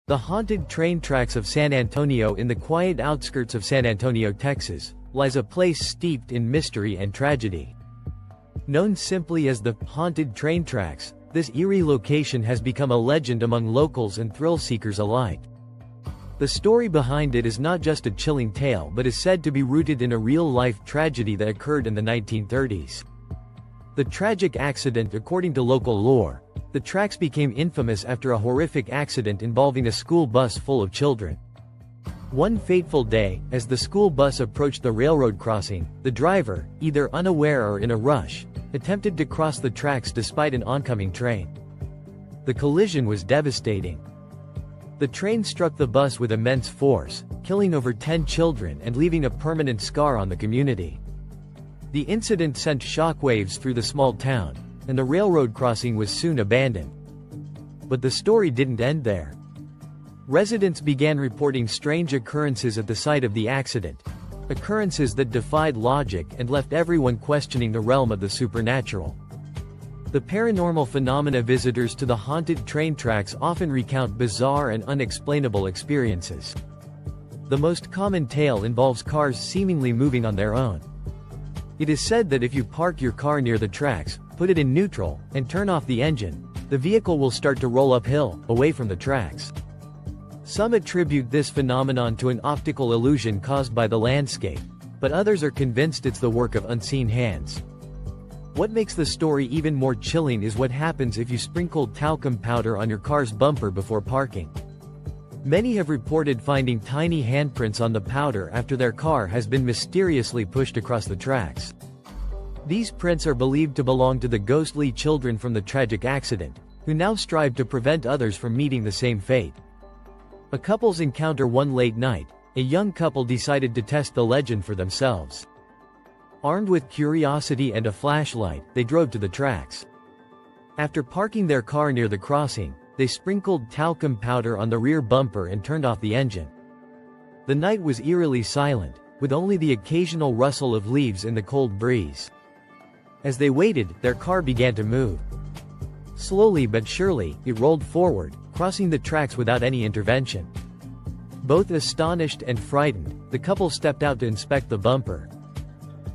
The haunted train tracks of San Antonio in the quiet outskirts of San Antonio, Texas, lies a place steeped in mystery and tragedy. Known simply as the haunted train tracks, this eerie location has become a legend among locals and thrill-seekers alike. The story behind it is not just a chilling tale but is said to be rooted in a real-life tragedy that occurred in the 1930s. The tragic accident, according to local lore, the tracks became infamous after a horrific accident involving a school bus full of children. One fateful day, as the school bus approached the railroad crossing, the driver, either unaware or in a rush, attempted to cross the tracks despite an oncoming train. The collision was devastating. The train struck the bus with immense force, killing over 10 children and leaving a permanent scar on the community. The incident sent shockwaves through the small town, and the railroad crossing was soon abandoned. But the story didn't end there. Residents began reporting strange occurrences at the site of the accident, occurrences that defied logic and left everyone questioning the realm of the supernatural. The paranormal phenomena. Visitors to the haunted train tracks often recount bizarre and unexplainable experiences. The most common tale involves cars seemingly moving on their own. It is said that if you park your car near the tracks, put it in neutral, and turn off the engine, the vehicle will start to roll uphill, away from the tracks. Some attribute this phenomenon to an optical illusion caused by the landscape, but others are convinced it's the work of unseen hands. What makes the story even more chilling is what happens if you sprinkle talcum powder on your car's bumper before parking. Many have reported finding tiny handprints on the powder after their car has been mysteriously pushed across the tracks. These prints are believed to belong to the ghostly children from the tragic accident, who now strive to prevent others from meeting the same fate. A couple's encounter. One late night, a young couple decided to test the legend for themselves. Armed with curiosity and a flashlight, they drove to the tracks. After parking their car near the crossing, they sprinkled talcum powder on the rear bumper and turned off the engine. The night was eerily silent, with only the occasional rustle of leaves in the cold breeze. As they waited, their car began to move. Slowly but surely, it rolled forward, crossing the tracks without any intervention. Both astonished and frightened, the couple stepped out to inspect the bumper.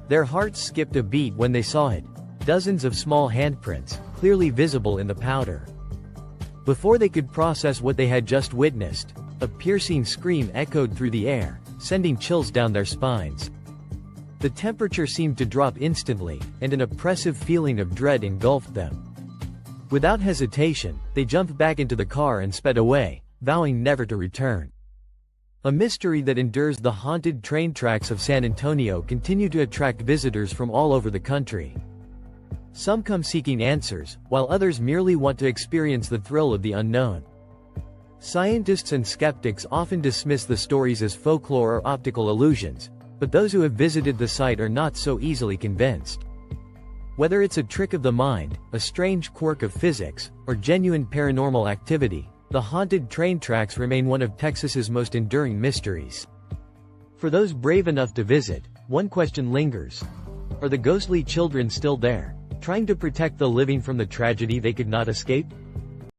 Their hearts skipped a beat when they saw it. Dozens of small handprints, clearly visible in the powder. Before they could process what they had just witnessed, a piercing scream echoed through the air, sending chills down their spines. The temperature seemed to drop instantly, and an oppressive feeling of dread engulfed them. Without hesitation, they jumped back into the car and sped away, vowing never to return. A mystery that endures. The haunted train tracks of San Antonio continue to attract visitors from all over the country. Some come seeking answers, while others merely want to experience the thrill of the unknown. Scientists and skeptics often dismiss the stories as folklore or optical illusions, but those who have visited the site are not so easily convinced. Whether it's a trick of the mind, a strange quirk of physics, or genuine paranormal activity, the haunted train tracks remain one of Texas's most enduring mysteries. For those brave enough to visit, one question lingers. Are the ghostly children still there, trying to protect the living from the tragedy they could not escape?